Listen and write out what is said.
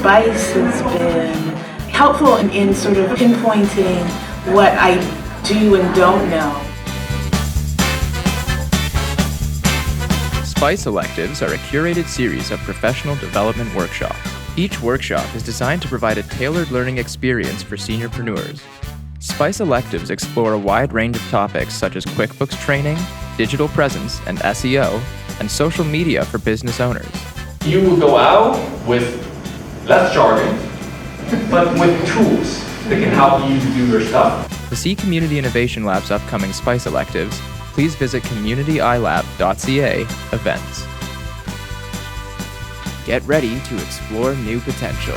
SPICE has been helpful in sort of pinpointing what I do and don't know. SPICE Electives are a curated series of professional development workshops. Each workshop is designed to provide a tailored learning experience for seniorpreneurs. SPICE Electives explore a wide range of topics such as QuickBooks training, digital presence and SEO, and social media for business owners. You will go out with less jargon, but with tools that can help you to do your stuff. To see Community Innovation Lab's upcoming SPICE Electives, please visit communityilab.ca events. Get ready to explore new potential.